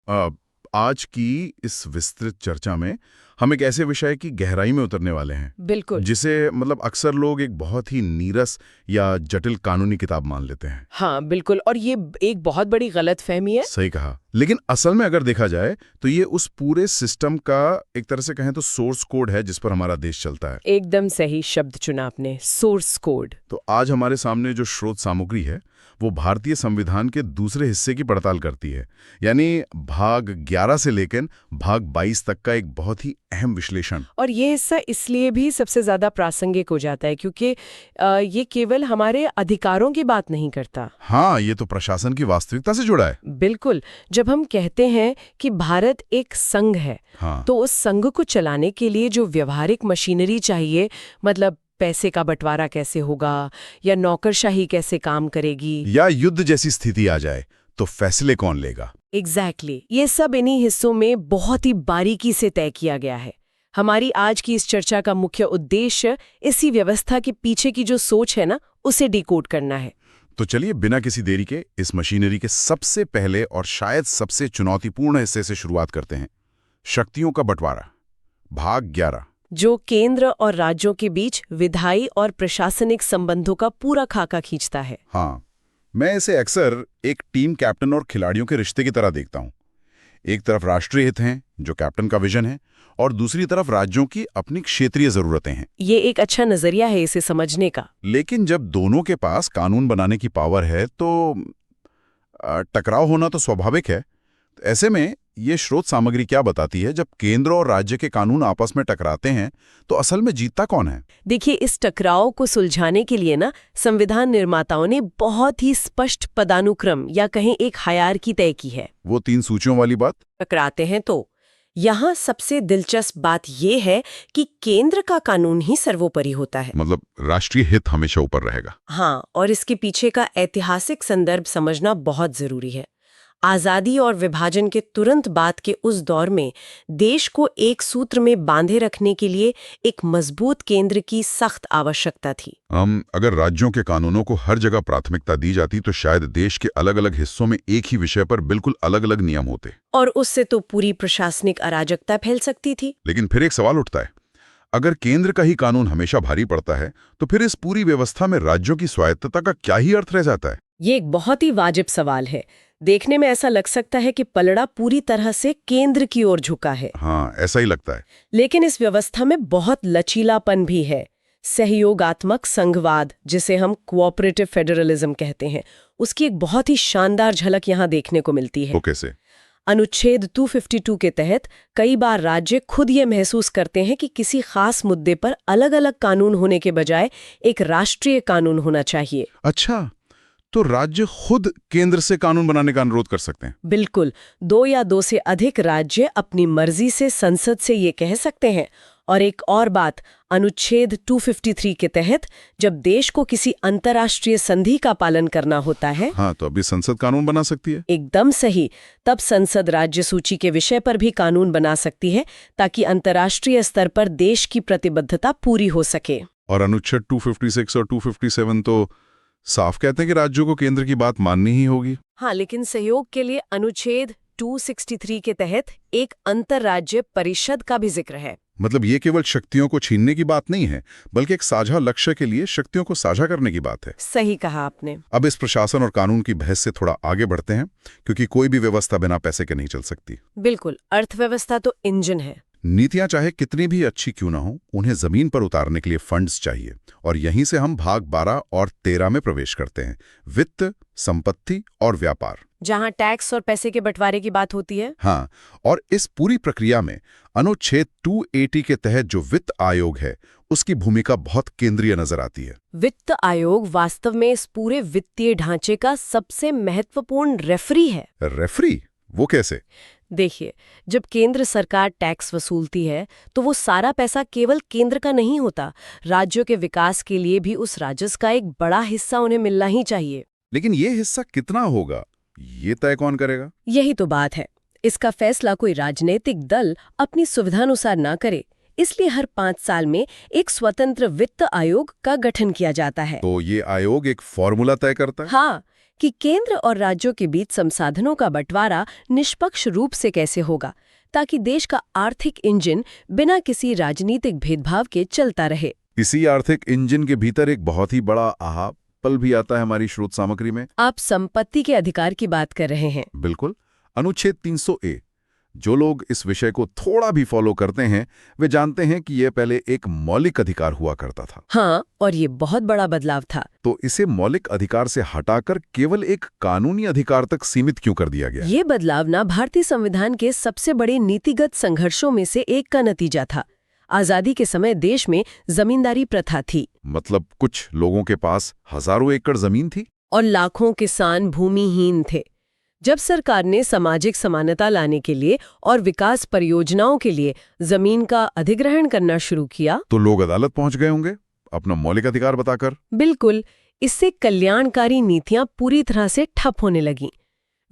आज की इस विस्तृत चर्चा में हम एक ऐसे विषय की गहराई में उतरने वाले हैं बिल्कुल। जिसे मतलब अक्सर लोग एक बहुत ही नीरस या जटिल कानूनी किताब मान लेते हैं। हाँ बिल्कुल, और ये एक बहुत बड़ी गलतफहमी है। सही कहा। लेकिन असल में अगर देखा जाए तो ये उस पूरे सिस्टम का एक तरह से कहें तो सोर्स कोड है जिस पर हमारा देश चलता है। एकदम सही शब्द चुना आपने, सोर्स कोड। तो आज हमारे सामने जो स्रोत सामग्री है वो भारतीय संविधान के दूसरे हिस्से की पड़ताल करती है, यानी भाग 11 से लेकर भाग 22 तक का एक बहुत ही अहम विश्लेषण। और ये हिस्सा इसलिए भी सबसे ज्यादा प्रासंगिक हो जाता है क्योंकि ये केवल हमारे अधिकारों की बात नहीं करता। हाँ, ये तो प्रशासन की वास्तविकता से जुड़ा है। बिल्कुल। जब हम कहते हैं कि भारत एक संघ है, हाँ। तो उस संघ को चलाने के लिए जो व्यवहारिक मशीनरी चाहिए, मतलब पैसे का बंटवारा कैसे होगा या नौकरशाही कैसे काम करेगी, या युद्ध जैसी स्थिति आ जाए तो फैसले कौन लेगा। एग्जैक्टली ये सब इन्हीं हिस्सों में बहुत ही बारीकी से तय किया गया है। हमारी आज की इस चर्चा का मुख्य उद्देश्य इसी व्यवस्था के पीछे की जो सोच है ना, उसे डिकोड करना है। तो चलिए बिना किसी देरी के इस मशीनरी के सबसे पहले और शायद सबसे चुनौतीपूर्ण हिस्से से शुरुआत करते हैं, शक्तियों का बंटवारा, भाग 11, जो केंद्र और राज्यों के बीच विधायी और प्रशासनिक संबंधों का पूरा खाका खींचता है। हाँ, मैं इसे अक्सर एक टीम कैप्टन और खिलाड़ियों के रिश्ते की तरह देखता हूँ। एक तरफ राष्ट्रीय हित हैं, जो कैप्टन का विजन है, और दूसरी तरफ राज्यों की अपनी क्षेत्रीय जरूरतें हैं। ये एक अच्छा नजरिया है इसे समझने का। लेकिन जब दोनों के पास कानून बनाने की पावर है तो टकराव होना तो स्वाभाविक है। ऐसे में ये स्रोत सामग्री क्या बताती है, जब केंद्र और राज्य के कानून आपस में टकराते हैं तो असल में जीतता कौन है? देखिए, इस टकराव को सुलझाने के लिए ना संविधान निर्माताओं ने बहुत ही स्पष्ट पदानुक्रम या कहें एक हायरार्की तय की है। वो 3 सूचियों वाली बात। टकराते हैं तो यहाँ सबसे दिलचस्प बात ये है कि केंद्र का कानून ही सर्वोपरि होता है। मतलब राष्ट्रीय हित हमेशा ऊपर रहेगा। हाँ, और इसके पीछे का ऐतिहासिक संदर्भ समझना बहुत जरूरी है। आजादी और विभाजन के तुरंत बाद के उस दौर में देश को एक सूत्र में बांधे रखने के लिए एक मजबूत केंद्र की सख्त आवश्यकता थी। अगर राज्यों के कानूनों को हर जगह प्राथमिकता दी जाती तो शायद देश के अलग अलग हिस्सों में एक ही विषय पर बिल्कुल अलग अलग नियम होते, और उससे तो पूरी प्रशासनिक अराजकता फैल सकती थी। लेकिन फिर एक सवाल उठता है, अगर केंद्र का ही कानून हमेशा भारी पड़ता है तो फिर इस पूरी व्यवस्था में राज्यों की स्वायत्तता का क्या ही अर्थ रह जाता है? ये एक बहुत ही वाजिब सवाल है। देखने में ऐसा लग सकता है कि पलड़ा पूरी तरह से केंद्र की ओर झुका है। हाँ, ऐसा ही लगता है। लेकिन इस व्यवस्था में बहुत लचीलापन भी है। सहयोगात्मक संघवाद, जिसे हम कोऑपरेटिव फेडरलिज्म कहते हैं, उसकी एक बहुत ही शानदार झलक यहाँ देखने को मिलती है। वो कैसे? अनुच्छेद 252 के तहत कई बार राज्य खुद ये महसूस करते हैं कि किसी खास मुद्दे पर अलग अलग कानून होने के बजाय एक राष्ट्रीय कानून होना चाहिए। अच्छा, तो राज्य खुद केंद्र से कानून बनाने का अनुरोध कर सकते हैं? बिल्कुल, 2 या 2 से अधिक राज्य अपनी मर्जी से संसद से ये कह सकते हैं। और एक और बात, अनुच्छेद 253 के तहत जब देश को किसी अंतर्राष्ट्रीय संधि का पालन करना होता है, हाँ, तो अभी संसद कानून बना सकती है। एकदम सही, तब संसद राज्य सूची के विषय पर भी कानून बना सकती है ताकि अंतर्राष्ट्रीय स्तर पर देश की प्रतिबद्धता पूरी हो सके। और अनुच्छेद 256 और 257 तो साफ कहते हैं कि राज्यों को केंद्र की बात माननी ही होगी। हाँ, लेकिन सहयोग के लिए अनुच्छेद 263 के तहत एक अंतर्राज्य परिषद का भी जिक्र है। मतलब ये केवल शक्तियों को छीनने की बात नहीं है, बल्कि एक साझा लक्ष्य के लिए शक्तियों को साझा करने की बात है। सही कहा आपने। अब इस प्रशासन और कानून की बहस से थोड़ा आगे बढ़ते हैं, क्योंकि कोई भी व्यवस्था बिना पैसे के नहीं चल सकती। बिल्कुल, अर्थव्यवस्था तो इंजन है। नीतियां चाहे कितनी भी अच्छी क्यों ना हो, उन्हें जमीन पर उतारने के लिए फंड्स चाहिए। और यहीं से हम भाग 12 और 13 में प्रवेश करते हैं, वित्त, संपत्ति और व्यापार, जहां टैक्स और पैसे के बंटवारे की बात होती है। हाँ, और इस पूरी प्रक्रिया में अनुच्छेद 280 के तहत जो वित्त आयोग है, उसकी भूमिका बहुत केंद्रीय नजर आती है। वित्त आयोग वास्तव में इस पूरे वित्तीय ढांचे का सबसे महत्वपूर्ण रेफरी है। रेफरी? वो कैसे? देखिए, जब केंद्र सरकार टैक्स वसूलती है तो वो सारा पैसा केवल केंद्र का नहीं होता, राज्यों के विकास के लिए भी उस राजस्व का एक बड़ा हिस्सा उन्हें मिलना ही चाहिए। लेकिन ये हिस्सा कितना होगा, ये तय कौन करेगा? यही तो बात है। इसका फैसला कोई राजनीतिक दल अपनी सुविधानुसार ना करे, इसलिए हर 5 साल में एक स्वतंत्र वित्त आयोग का गठन किया जाता है। तो ये आयोग एक फॉर्मूला तय करता है? हाँ, कि केंद्र और राज्यों के बीच संसाधनों का बंटवारा निष्पक्ष रूप से कैसे होगा, ताकि देश का आर्थिक इंजन बिना किसी राजनीतिक भेदभाव के चलता रहे। इसी आर्थिक इंजन के भीतर एक बहुत ही बड़ा आहा पल भी आता है हमारी स्रोत सामग्री में। आप संपत्ति के अधिकार की बात कर रहे हैं। बिल्कुल। अनुच्छेद 300A। जो लोग इस विषय को थोड़ा भी फॉलो करते हैं वे जानते हैं कि यह पहले एक मौलिक अधिकार हुआ करता था। हाँ, और ये बहुत बड़ा बदलाव था। तो इसे मौलिक अधिकार से हटाकर केवल एक कानूनी अधिकार तक सीमित क्यों कर दिया गया? ये बदलाव ना भारतीय संविधान के सबसे बड़े नीतिगत संघर्षों में से एक का नतीजा था। आजादी के समय देश में जमींदारी प्रथा थी। मतलब कुछ लोगों के पास हजारों एकड़ जमीन थी और लाखों किसान भूमिहीन थे। जब सरकार ने सामाजिक समानता लाने के लिए और विकास परियोजनाओं के लिए जमीन का अधिग्रहण करना शुरू किया तो लोग अदालत पहुंच गए होंगे अपना मौलिक अधिकार बताकर। बिल्कुल। इससे कल्याणकारी नीतियां पूरी तरह से ठप होने लगीं।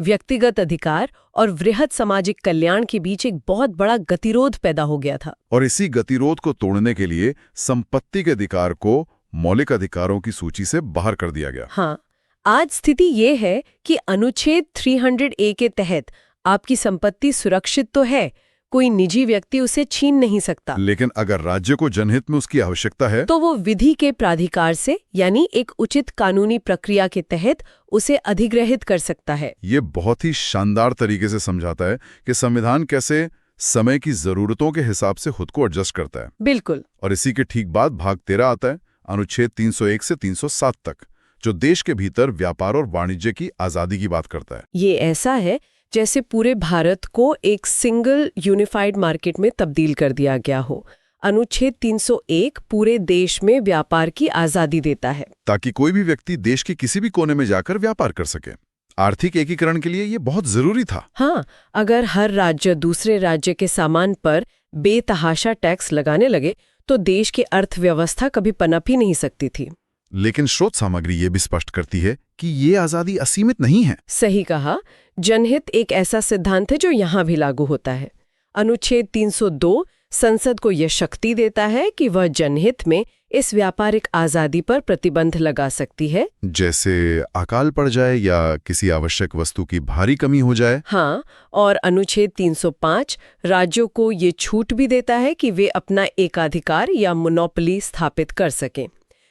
व्यक्तिगत अधिकार और वृहद सामाजिक कल्याण के बीच एक बहुत बड़ा गतिरोध पैदा हो गया था। और इसी गतिरोध को तोड़ने के लिए संपत्ति के अधिकार को मौलिक अधिकारों की सूची से बाहर कर दिया गया। हाँ, आज स्थिति ये है कि अनुच्छेद 300A के तहत आपकी संपत्ति सुरक्षित तो है, कोई निजी व्यक्ति उसे छीन नहीं सकता। लेकिन अगर राज्य को जनहित में उसकी आवश्यकता है तो वो विधि के प्राधिकार से यानी एक उचित कानूनी प्रक्रिया के तहत उसे अधिग्रहित कर सकता है। ये बहुत ही शानदार तरीके से समझाता है कि संविधान कैसे समय की जरूरतों के हिसाब से खुद को एडजस्ट करता है। बिल्कुल। और इसी के ठीक बाद भाग 13 आता है, अनुच्छेद 301 से 307 तक, जो देश के भीतर व्यापार और वाणिज्य की आजादी की बात करता है। ये ऐसा है जैसे पूरे भारत को एक सिंगल यूनिफाइड मार्केट में तब्दील कर दिया गया हो। अनुच्छेद 301 पूरे देश में व्यापार की आजादी देता है ताकि कोई भी व्यक्ति देश के किसी भी कोने में जाकर व्यापार कर सके। आर्थिक एकीकरण के लिए ये बहुत जरूरी था। हाँ, अगर हर राज्य दूसरे राज्य के सामान पर बेतहाशा टैक्स लगाने लगे तो देश की अर्थव्यवस्था कभी पनप ही नहीं सकती थी। लेकिन स्रोत सामग्री ये भी स्पष्ट करती है कि ये आजादी असीमित नहीं है। सही कहा। जनहित एक ऐसा सिद्धांत है जो यहाँ भी लागू होता है। अनुच्छेद 302 संसद को यह शक्ति देता है कि वह जनहित में इस व्यापारिक आजादी पर प्रतिबंध लगा सकती है, जैसे अकाल पड़ जाए या किसी आवश्यक वस्तु की भारी कमी हो जाए। हाँ, और अनुच्छेद 305 राज्यों को ये छूट भी देता है कि वे अपना एकाधिकार या मोनोपोली स्थापित कर सकें।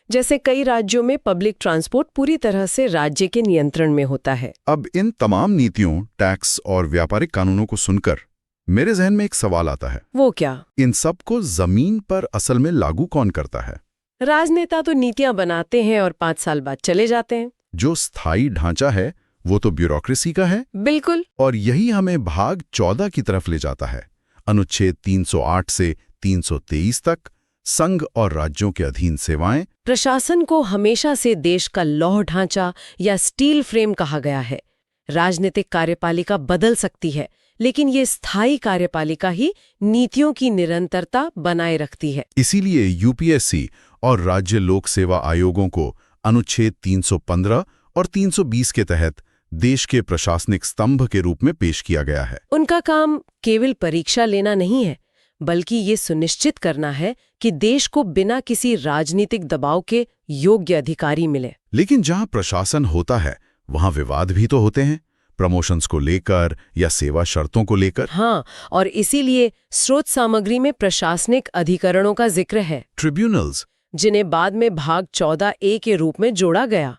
जैसे कई राज्यों में पब्लिक ट्रांसपोर्ट पूरी तरह से राज्य के नियंत्रण में होता है। अब इन तमाम नीतियों, टैक्स और व्यापारिक कानूनों को सुनकर मेरे जहन में एक सवाल आता है। वो क्या? इन सब को जमीन पर असल में लागू कौन करता है? राजनेता तो नीतियां बनाते हैं और 5 साल बाद चले जाते हैं। जो स्थायी ढांचा है वो तो ब्यूरोक्रेसी का है। बिल्कुल। और यही हमें भाग 14 की तरफ ले जाता है। अनुच्छेद 308 से 323 तक संघ और राज्यों के अधीन सेवाएं। प्रशासन को हमेशा से देश का लौह ढांचा या स्टील फ्रेम कहा गया है। राजनीतिक कार्यपालिका बदल सकती है, लेकिन ये स्थायी कार्यपालिका ही नीतियों की निरंतरता बनाए रखती है। इसीलिए यूपीएससी और राज्य लोक सेवा आयोगों को अनुच्छेद 315 और 320 के तहत देश के प्रशासनिक स्तंभ के रूप में पेश किया गया है। उनका काम केवल परीक्षा लेना नहीं है, बल्कि ये सुनिश्चित करना है कि देश को बिना किसी राजनीतिक दबाव के योग्य अधिकारी मिले। लेकिन जहां प्रशासन होता है वहां विवाद भी तो होते हैं, प्रमोशंस को लेकर या सेवा शर्तों को लेकर। हाँ, और इसीलिए स्रोत सामग्री में प्रशासनिक अधिकरणों का जिक्र है, ट्रिब्यूनल्स, जिन्हें बाद में भाग 14A के रूप में जोड़ा गया।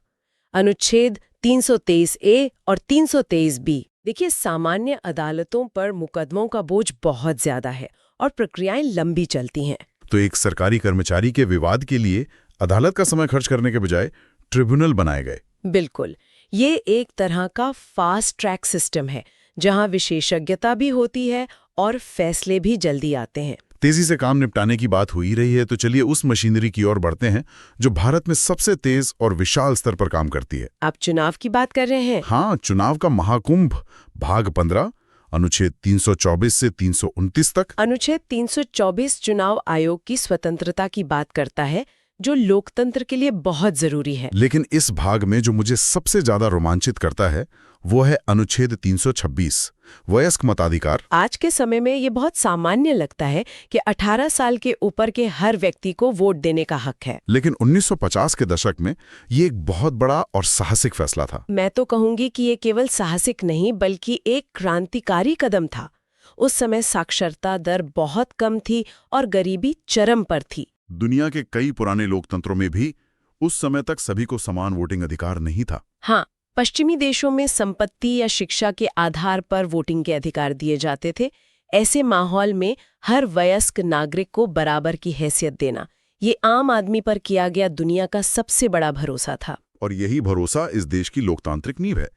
अनुच्छेद 323A और 323B। देखिए, सामान्य अदालतों पर मुकदमों का बोझ बहुत ज्यादा है और प्रक्रियाएं लंबी चलती हैं। तो एक सरकारी कर्मचारी के विवाद के लिए अदालत का समय खर्च करने के बजाय ट्रिब्यूनल बनाए गए। बिल्कुल। ये एक तरह का फास्ट ट्रैक सिस्टम है, जहां विशेषज्ञता भी होती है और फैसले भी जल्दी आते हैं। तेजी से काम निपटाने की बात हो ही रही है, तो चलिए उस मशीनरी की ओर बढ़ते हैं जो भारत में सबसे तेज और विशाल स्तर पर काम करती है। आप चुनाव की बात कर रहे हैं? हाँ, चुनाव का महाकुंभ। भाग 15 अनुच्छेद 324 से 329 तक। अनुच्छेद 324 चुनाव आयोग की स्वतंत्रता की बात करता है, जो लोकतंत्र के लिए बहुत जरूरी है। लेकिन इस भाग में जो मुझे सबसे ज्यादा रोमांचित करता है वो है अनुच्छेद 326, वयस्क मताधिकार। आज के समय में ये बहुत सामान्य लगता है कि 18 साल के ऊपर के हर व्यक्ति को वोट देने का हक है। लेकिन 1950 के दशक में ये एक बहुत बड़ा और साहसिक फैसला था। मैं तो कहूंगी कि ये केवल साहसिक नहीं बल्कि एक क्रांतिकारी कदम था। उस समय साक्षरता दर बहुत कम थी और गरीबी चरम पर थी। दुनिया के कई पुराने लोकतंत्रों में भी उस समय तक सभी को समान वोटिंग अधिकार नहीं था। हाँ, पश्चिमी देशों में संपत्ति या शिक्षा के आधार पर वोटिंग के अधिकार दिए जाते थे। ऐसे माहौल में हर वयस्क नागरिक को बराबर की हैसियत देना, ये आम आदमी पर किया गया दुनिया का सबसे बड़ा भरोसा था। और यही भरोसा इस देश की लोकतांत्रिक नींव है।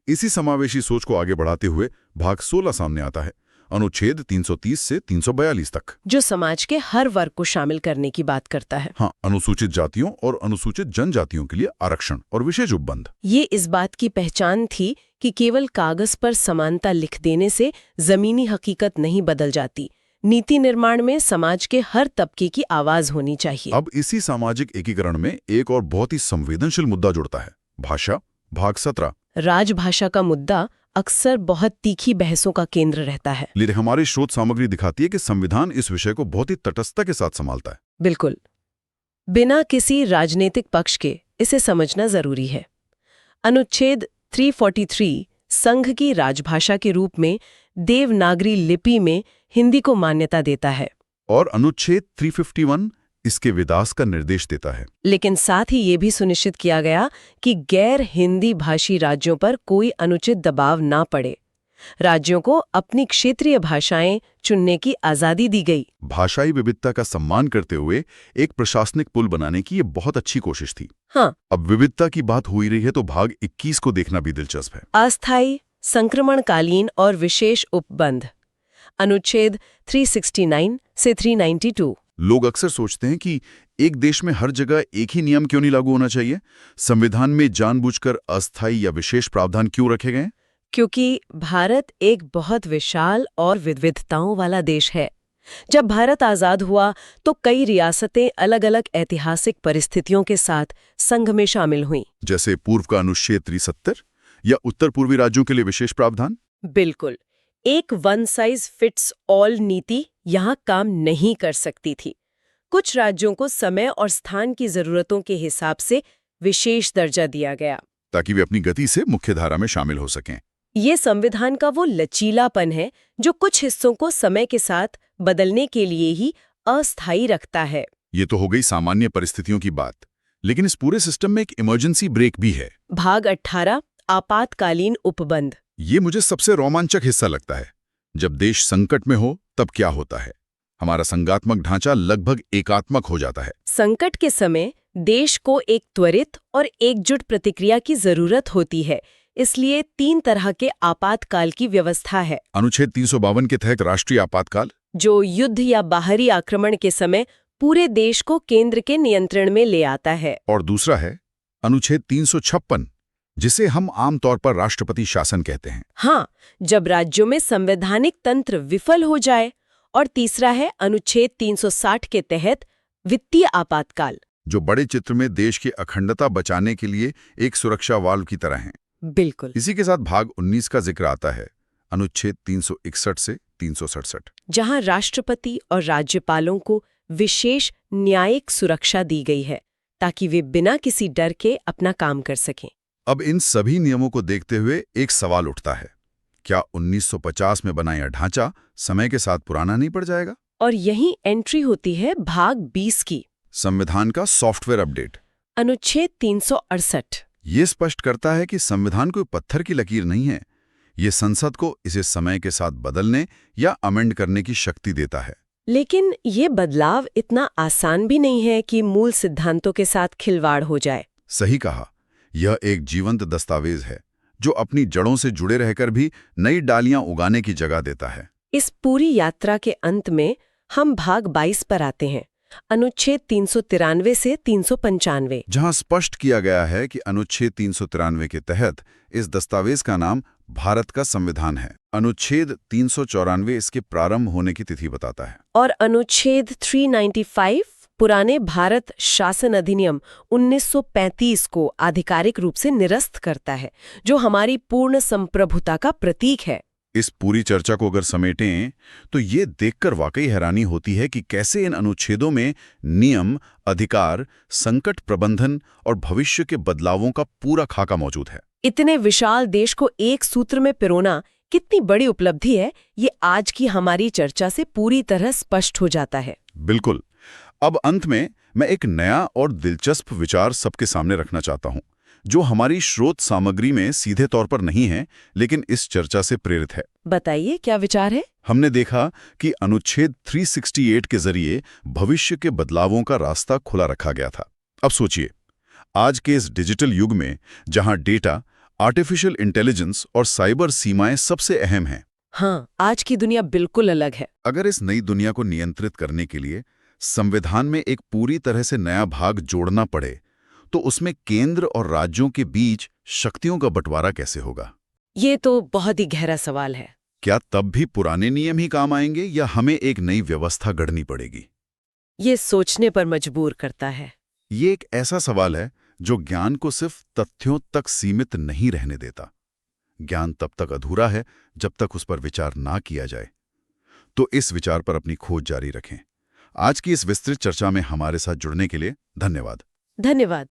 इसी समावेशी सोच को आगे बढ़ाते हुए भाग 16 सामने आता है, अनुच्छेद 330 से 342 तक, जो समाज के हर वर्ग को शामिल करने की बात करता है। हाँ, अनुसूचित जातियों और अनुसूचित जनजातियों के लिए आरक्षण और विशेष उपबंध। ये इस बात की पहचान थी कि केवल कागज पर समानता लिख देने से जमीनी हकीकत नहीं बदल जाती। नीति निर्माण में समाज के हर तबके की आवाज होनी चाहिए। अब इसी सामाजिक एकीकरण में एक और बहुत ही संवेदनशील मुद्दा जुड़ता है, भाषा, भाग 17। राजभाषा का मुद्दा अक्सर बहुत तीखी बहसों का केंद्र रहता है। लेकिन हमारी शोध सामग्री दिखाती है कि संविधान इस विषय को बहुत ही तटस्थता के साथ संभालता है। बिल्कुल, बिना किसी राजनीतिक पक्ष के इसे समझना जरूरी है। अनुच्छेद 343 संघ की राजभाषा के रूप में देवनागरी लिपि में हिंदी को मान्यता देता है और अनुच्छेद 351 इसके विकास का निर्देश देता है। लेकिन साथ ही ये भी सुनिश्चित किया गया कि गैर हिंदी भाषी राज्यों पर कोई अनुचित दबाव ना पड़े। राज्यों को अपनी क्षेत्रीय भाषाएं चुनने की आजादी दी गई। भाषाई विविधता का सम्मान करते हुए एक प्रशासनिक पुल बनाने की ये बहुत अच्छी कोशिश थी। हाँ, अब विविधता की बात हो ही रही है तो भाग 21 को देखना भी दिलचस्प है। अस्थायी, संक्रमणकालीन और विशेष उपबंध, अनुच्छेद 369 से 392। लोग अक्सर सोचते हैं कि एक देश में हर जगह एक ही नियम क्यों नहीं लागू होना चाहिए? संविधान में जानबूझकर अस्थायी या विशेष प्रावधान क्यों रखे गए? क्योंकि भारत एक बहुत विशाल और विविधताओं वाला देश है। जब भारत आजाद हुआ तो कई रियासतें अलग अलग ऐतिहासिक परिस्थितियों के साथ संघ में शामिल हुईं। जैसे पूर्व का अनुच्छेद 73 या उत्तर पूर्वी राज्यों के लिए विशेष प्रावधान। बिल्कुल, एक वन साइज फिट्स ऑल नीति यहाँ काम नहीं कर सकती थी। कुछ राज्यों को समय और स्थान की जरूरतों के हिसाब से विशेष दर्जा दिया गया ताकि वे अपनी गति से मुख्यधारा में शामिल हो सकें। ये संविधान का वो लचीलापन है जो कुछ हिस्सों को समय के साथ बदलने के लिए ही अस्थायी रखता है। ये तो हो गई सामान्य परिस्थितियों की बात, लेकिन इस पूरे सिस्टम में एक इमरजेंसी ब्रेक भी है। भाग 18 आपातकालीन उपबंध। ये मुझे सबसे रोमांचक हिस्सा लगता है। जब देश संकट में हो तब क्या होता है? हमारा संघात्मक ढांचा लगभग एकात्मक हो जाता है। संकट के समय देश को एक त्वरित और एकजुट प्रतिक्रिया की जरूरत होती है, इसलिए 3 तरह के आपातकाल की व्यवस्था है। अनुच्छेद 352 के तहत राष्ट्रीय आपातकाल, जो युद्ध या बाहरी आक्रमण के समय पूरे देश को केंद्र के नियंत्रण में ले आता है। और दूसरा है अनुच्छेद 356, जिसे हम आमतौर पर राष्ट्रपति शासन कहते हैं। हाँ, जब राज्यों में संवैधानिक तंत्र विफल हो जाए। और तीसरा है अनुच्छेद 360 के तहत वित्तीय आपातकाल, जो बड़े चित्र में देश की अखंडता बचाने के लिए एक सुरक्षा वाल्व की तरह है। बिल्कुल। इसी के साथ भाग 19 का जिक्र आता है, अनुच्छेद 361 से 367, जहां राष्ट्रपति और राज्यपालों को विशेष न्यायिक सुरक्षा दी गई है ताकि वे बिना किसी डर के अपना काम कर सकें। अब इन सभी नियमों को देखते हुए एक सवाल उठता है, क्या 1950 में बनाया ढांचा समय के साथ पुराना नहीं पड़ जाएगा? और यही एंट्री होती है भाग 20 की, संविधान का सॉफ्टवेयर अपडेट। अनुच्छेद 368 ये स्पष्ट करता है कि संविधान कोई पत्थर की लकीर नहीं है। ये संसद को इसे समय के साथ बदलने या अमेंड करने की शक्ति देता है। लेकिन ये बदलाव इतना आसान भी नहीं है कि मूल सिद्धांतों के साथ खिलवाड़ हो जाए। सही कहा, यह एक जीवंत दस्तावेज है जो अपनी जड़ों से जुड़े रहकर भी नई डालियां उगाने की जगह देता है। इस पूरी यात्रा के अंत में हम भाग 22 पर आते हैं, अनुच्छेद 393 से 395, जहां स्पष्ट किया गया है कि अनुच्छेद 393 के तहत इस दस्तावेज का नाम भारत का संविधान है। अनुच्छेद 394 इसके प्रारंभ होने की तिथि बताता है। और अनुच्छेद 395 पुराने भारत शासन अधिनियम 1935 को आधिकारिक रूप से निरस्त करता है, जो हमारी पूर्ण संप्रभुता का प्रतीक है। इस पूरी चर्चा को अगर समेटें तो ये देखकर वाकई हैरानी होती है कि कैसे इन अनुच्छेदों में नियम, अधिकार, संकट प्रबंधन और भविष्य के बदलावों का पूरा खाका मौजूद है। इतने विशाल देश को एक सूत्र में पिरोना कितनी बड़ी उपलब्धि है, ये आज की हमारी चर्चा से पूरी तरह स्पष्ट हो जाता है। बिल्कुल। अब अंत में मैं एक नया और दिलचस्प विचार सबके सामने रखना चाहता हूं, जो हमारी स्रोत सामग्री में सीधे तौर पर नहीं है, लेकिन इस चर्चा से प्रेरित है। बताइए, क्या विचार है? हमने देखा कि अनुच्छेद 368 के जरिए भविष्य के बदलावों का रास्ता खुला रखा गया था। अब सोचिए, आज के इस डिजिटल युग में जहां डेटा, आर्टिफिशियल इंटेलिजेंस और साइबर सीमाएं सबसे अहम हैं। हाँ, आज की दुनिया बिल्कुल अलग है। अगर इस नई दुनिया को नियंत्रित करने के लिए संविधान में एक पूरी तरह से नया भाग जोड़ना पड़े, तो उसमें केंद्र और राज्यों के बीच शक्तियों का बंटवारा कैसे होगा? ये तो बहुत ही गहरा सवाल है। क्या तब भी पुराने नियम ही काम आएंगे या हमें एक नई व्यवस्था गढ़नी पड़ेगी? ये सोचने पर मजबूर करता है। ये एक ऐसा सवाल है जो ज्ञान को सिर्फ तथ्यों तक सीमित नहीं रहने देता। ज्ञान तब तक अधूरा है जब तक उस पर विचार ना किया जाए। तो इस विचार पर अपनी खोज जारी रखें। आज की इस विस्तृत चर्चा में हमारे साथ जुड़ने के लिए धन्यवाद। धन्यवाद।